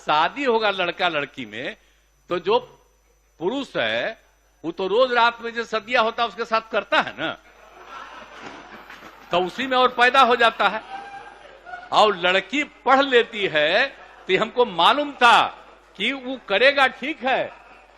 शादी होगा लड़का लड़की में तो जो पुरुष है वो तो रोज रात में जो सदिया होता है उसके साथ करता है ना, तो उसी में और पैदा हो जाता है। और लड़की पढ़ लेती है तो हमको मालूम था कि वो करेगा ठीक है,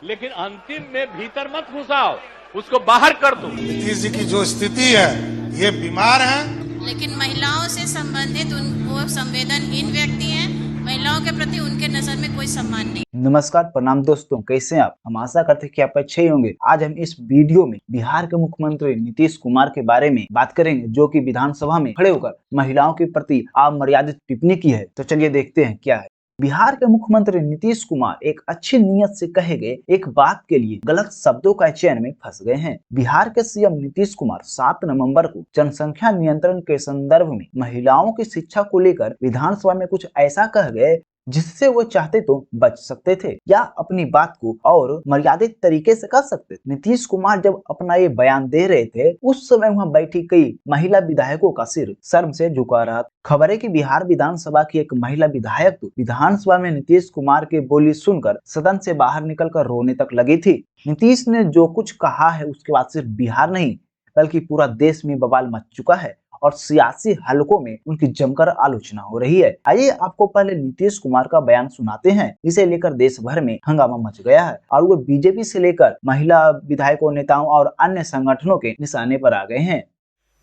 लेकिन अंतिम में भीतर मत घुसाओ, उसको बाहर कर दो। नीतीश जी की जो स्थिति है, ये बीमार है। लेकिन महिलाओं से संबंधित वो संवेदनहीन व्यक्ति हैं, महिलाओं के प्रति उनके नजर में कोई सम्मान नहीं। नमस्कार, प्रणाम दोस्तों, कैसे हैं आप? हम आशा करते हैं कि आप अच्छे ही होंगे। आज हम इस वीडियो में बिहार के मुख्यमंत्री नीतीश कुमार के बारे में बात करेंगे, जो कि विधानसभा में खड़े होकर महिलाओं के प्रति अमर्यादित टिप्पणी की है। तो चलिए देखते हैं क्या है। बिहार के मुख्यमंत्री नीतीश कुमार एक अच्छी नीयत से कहे गए एक बात के लिए गलत शब्दों का चयन में फंस गए हैं। बिहार के सीएम नीतीश कुमार 7 नवंबर को जनसंख्या नियंत्रण के संदर्भ में महिलाओं की शिक्षा को लेकर विधानसभा में कुछ ऐसा कह गए जिससे वो चाहते तो बच सकते थे या अपनी बात को और मर्यादित तरीके से कर सकते। नीतीश कुमार जब अपना ये बयान दे रहे थे, उस समय वहां बैठी कई महिला विधायकों का सिर शर्म से झुका रहा। खबर है कि बिहार विधानसभा की एक महिला विधायक तो विधानसभा में नीतीश कुमार के बोली सुनकर सदन से बाहर निकलकर रोने तक लगी थी। नीतीश ने जो कुछ कहा है उसके बाद सिर्फ बिहार नहीं बल्कि पूरा देश में बवाल मच चुका है और सियासी हलकों में उनकी जमकर आलोचना हो रही है। आइए आपको पहले नीतीश कुमार का बयान सुनाते हैं। इसे लेकर देश भर में हंगामा मच गया है और वो बीजेपी से लेकर महिला विधायकों, नेताओं और अन्य संगठनों के निशाने पर आ गए हैं।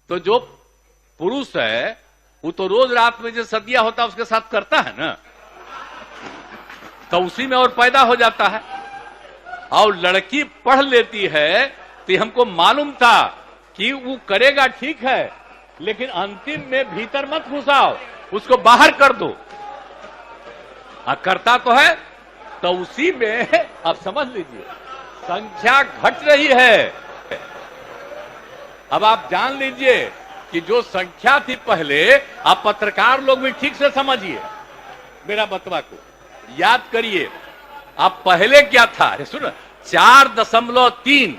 तो जो पुरुष है वो तो रोज रात में जो सदिया होता है उसके साथ करता है ना, तो उसी में और पैदा हो जाता है। और लड़की पढ़ लेती है तो हमको मालूम था कि वो करेगा ठीक है, लेकिन अंतिम में भीतर मत घुसाओ, उसको बाहर कर दो। करता तो है, तो उसी में आप समझ लीजिए संख्या घट रही है। अब आप जान लीजिए कि जो संख्या थी पहले, आप पत्रकार लोग भी ठीक से समझिए मेरा बतवा को, याद करिए। आप पहले क्या था, अरे सुनो, 4.3,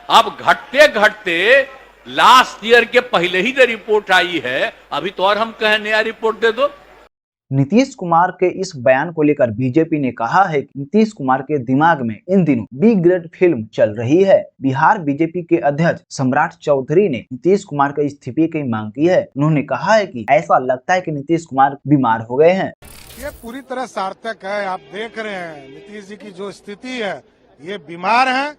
अब घटते घटते लास्ट ईयर के पहले ही जो रिपोर्ट आई है, अभी तो और हम कहें नया रिपोर्ट दे दो। नीतीश कुमार के इस बयान को लेकर बीजेपी ने कहा है कि नीतीश कुमार के दिमाग में इन दिनों बी ग्रेड फिल्म चल रही है। बिहार बीजेपी के अध्यक्ष सम्राट चौधरी ने नीतीश कुमार के इस्तीफे की मांग की है। उन्होंने कहा है कि ऐसा लगता है कि नीतीश कुमार बीमार हो गए हैं। ये पूरी तरह सार्थक है। आप देख रहे हैं नीतीश जी की जो स्थिति है, ये बीमार है।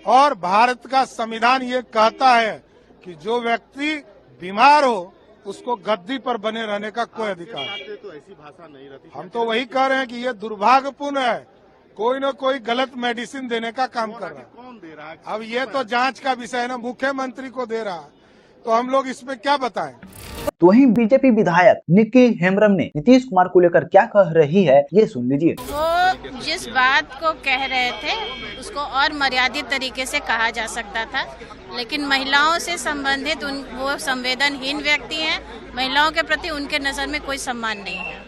और भारत का संविधान ये कहता है कि जो व्यक्ति बीमार हो उसको गद्दी पर बने रहने का कोई अधिकार। तो ऐसी भाषा नहीं रहती। हम तो वही कह रहे हैं कि ये दुर्भाग्यपूर्ण है, कोई न कोई गलत मेडिसिन देने का काम कर रहा है। कौन दे रहा है? अब ये तो जांच का विषय है ना, मुख्यमंत्री को दे रहा है, तो हम लोग इसमें क्या बताएं। तो वहीं बीजेपी विधायक निक्की हेम्ब्रम ने नीतीश कुमार को लेकर क्या कह रही है, ये सुन लीजिए। वो जिस बात को कह रहे थे उसको और मर्यादित तरीके से कहा जा सकता था, लेकिन महिलाओं से संबंधित वो संवेदनहीन व्यक्ति हैं, महिलाओं के प्रति उनके नजर में कोई सम्मान नहीं है।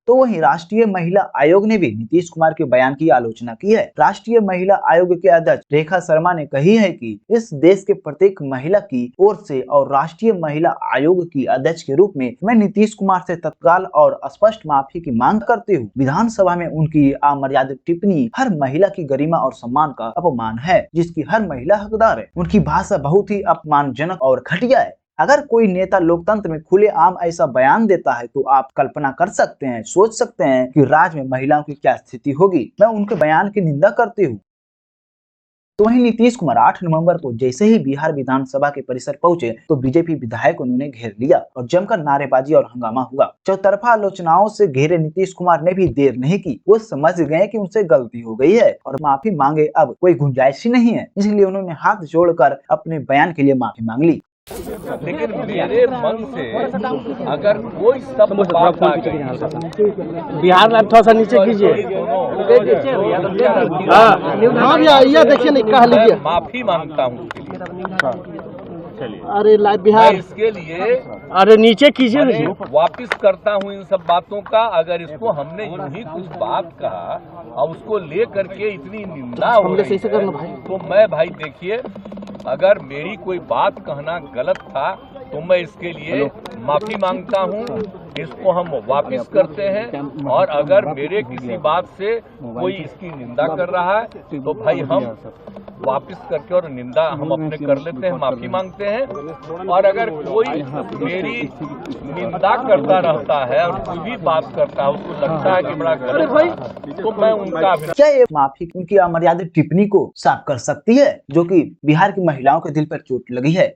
तो वहीं राष्ट्रीय महिला आयोग ने भी नीतीश कुमार के बयान की आलोचना की है। राष्ट्रीय महिला आयोग के अध्यक्ष रेखा शर्मा ने कही है कि इस देश के प्रत्येक महिला की ओर से और राष्ट्रीय महिला आयोग की अध्यक्ष के रूप में मैं नीतीश कुमार से तत्काल और स्पष्ट माफी की मांग करती हूँ। विधानसभा में उनकी अमर्यादित टिप्पणी हर महिला की गरिमा और सम्मान का अपमान है, जिसकी हर महिला हकदार है। उनकी भाषा बहुत ही अपमानजनक और घटिया है। अगर कोई नेता लोकतंत्र में खुलेआम ऐसा बयान देता है तो आप कल्पना कर सकते हैं, सोच सकते हैं कि राज्य में महिलाओं की क्या स्थिति होगी। मैं उनके बयान की निंदा करती हूँ। तो वहीं नीतीश कुमार 8 नवंबर को जैसे ही बिहार विधानसभा के परिसर पहुंचे तो बीजेपी विधायक उन्होंने घेर लिया और जमकर नारेबाजी और हंगामा हुआ। चौतरफा आलोचनाओं से घेरे नीतीश कुमार ने भी देर नहीं की। वो समझ गए कि उनसे गलती हो गई है और माफी मांगे अब कोई गुंजाइश ही नहीं है, इसलिए उन्होंने हाथ जोड़कर अपने बयान के लिए माफी मांग ली। लेकिन मेरे मन से अगर कोई सब बात आ गई, बिहार में थोड़ा सा नीचे कीजिए, देखिए नहीं कह लीजिए, माफी मांगता हूँ। चलिए, अरे लाइव बिहार, इसके लिए अरे नीचे कीजिए, वापिस करता हूँ इन सब बातों का। अगर इसको हमने यूं ही कुछ बात कहा और उसको ले करके इतनी निंदा हो रही है, तो मैं भाई देखिए, अगर मेरी कोई बात कहना गलत था तो मैं इसके लिए माफी मांगता हूं। इसको हम वापस करते हैं और अगर मेरे किसी बात से कोई इसकी निंदा कर रहा है तो भाई हम वापस करके और निंदा हम अपने कर लेते हैं, माफी मांगते हैं। और अगर कोई मेरी निंदा करता रहता है और कोई भी बात करता है उसको लगता है कि बड़ा गलत है, तो मैं उनका क्या ये माफी उनकी अमर्यादित टिप्पणी को साफ कर सकती है जो कि बिहार की महिलाओं के दिल पर चोट लगी है?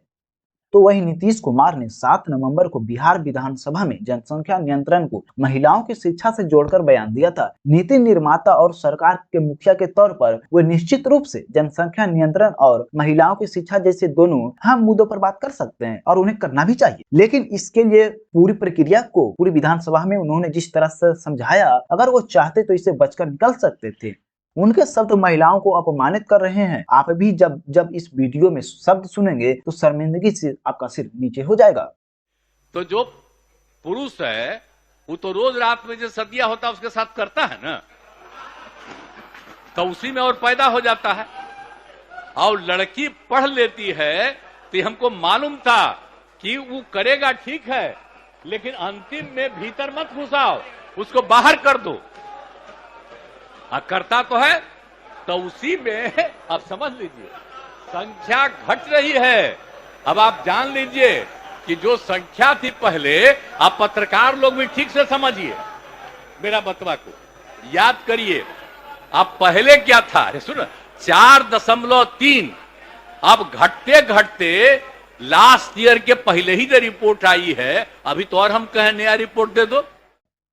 तो वही नीतीश कुमार ने 7 नवंबर को बिहार विधानसभा में जनसंख्या नियंत्रण को महिलाओं की शिक्षा से जोड़कर बयान दिया था। नीति निर्माता और सरकार के मुखिया के तौर पर वे निश्चित रूप से जनसंख्या नियंत्रण और महिलाओं की शिक्षा जैसे दोनों अहम मुद्दों पर बात कर सकते हैं और उन्हें करना भी चाहिए। लेकिन इसके लिए पूरी प्रक्रिया को पूरी विधानसभा में उन्होंने जिस तरह से समझाया, अगर वो चाहते तो इसे बचकर निकल सकते थे। उनके शब्द महिलाओं को अपमानित कर रहे हैं। आप भी जब इस वीडियो में शब्द सुनेंगे तो शर्मिंदगी से आपका सिर नीचे हो जाएगा। तो जो पुरुष है वो तो रोज रात में जो सदिया होता है उसके साथ करता है ना, तो उसी में और पैदा हो जाता है। और लड़की पढ़ लेती है तो हमको मालूम था कि वो करेगा ठीक है, लेकिन अंतिम में भीतर मत घुसाओ, उसको बाहर कर दो। करता तो है, तो उसी में अब समझ लीजिए संख्या घट रही है। अब आप जान लीजिए कि जो संख्या थी पहले, आप पत्रकार लोग भी ठीक से समझिए मेरा बतवा को, याद करिए। अब पहले क्या था, सुनो 4.3, अब घटते घटते लास्ट ईयर के पहले ही जो रिपोर्ट आई है, अभी तो और हम कहें नया रिपोर्ट दे दो।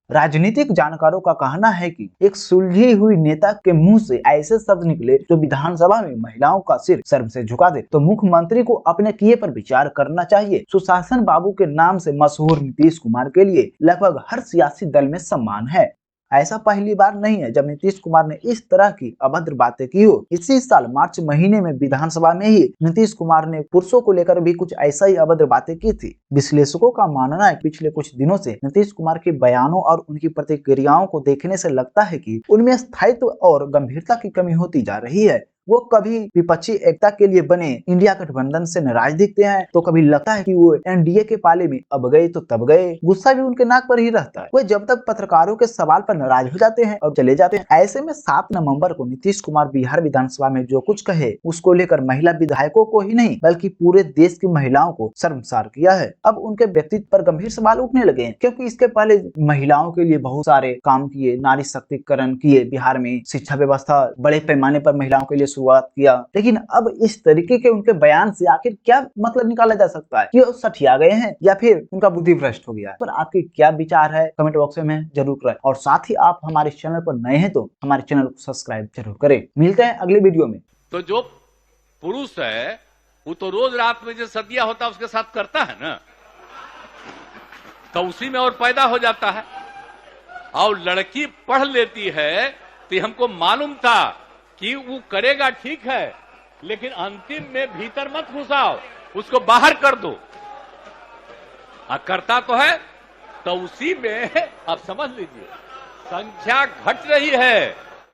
राजनीतिक जानकारों का कहना है कि एक सुलझी हुई नेता के मुंह से ऐसे शब्द निकले जो विधानसभा में महिलाओं का सिर शर्म से झुका दे, तो मुख्यमंत्री को अपने किए पर विचार करना चाहिए। सुशासन बाबू के नाम से मशहूर नीतीश कुमार के लिए लगभग हर सियासी दल में सम्मान है। ऐसा पहली बार नहीं है जब नीतीश कुमार ने इस तरह की अभद्र बातें की हो। इसी साल मार्च महीने में विधानसभा में ही नीतीश कुमार ने पुरुषों को लेकर भी कुछ ऐसा ही अभद्र बातें की थी। विश्लेषकों का मानना है पिछले कुछ दिनों से नीतीश कुमार के बयानों और उनकी प्रतिक्रियाओं को देखने से लगता है कि उनमें स्थायित्व और गंभीरता की कमी होती जा रही है। वो कभी विपक्षी एकता के लिए बने इंडिया गठबंधन से नाराज दिखते हैं, तो कभी लगता है कि वो एनडीए के पाले में अब गए तो तब गए। गुस्सा भी उनके नाक पर ही रहता है। वो जब तक पत्रकारों के सवाल पर नाराज हो जाते हैं और चले जाते हैं। ऐसे में 7 नवंबर को नीतीश कुमार बिहार विधानसभा में जो कुछ कहे, उसको लेकर महिला विधायकों को ही नहीं बल्कि पूरे देश की महिलाओं को शर्मसार किया है। अब उनके व्यक्तित्व पर गंभीर सवाल उठने लगे हैं, क्योंकि इसके पहले महिलाओं के लिए बहुत सारे काम किए, नारी शक्तिकरण किए, बिहार में शिक्षा व्यवस्था बड़े पैमाने पर महिलाओं के लिए शुरुआत किया। लेकिन अब इस तरीके के उनके बयान से आखिर क्या मतलब निकाला जा सकता है? कि वो सठिया गए हैं या फिर उनका बुद्धि भ्रष्ट हो गया है? पर आपके क्या विचार है कमेंट बॉक्स में जरूर करें, और साथ ही आप हमारे चैनल पर नए हैं तो हमारे चैनल को सब्सक्राइब जरूर करें। मिलते हैं अगले वीडियो में। तो जो पुरुष है वो तो रोज रात में जो सदिया होता है उसके साथ करता है ना, तो उसी में और पैदा हो जाता है। और लड़की पढ़ लेती है तो हमको मालूम था कि वो करेगा ठीक है, लेकिन अंतिम में भीतर मत घुसाओ, उसको बाहर कर दो। करता तो है, तो उसी में अब समझ लीजिए संख्या घट रही है।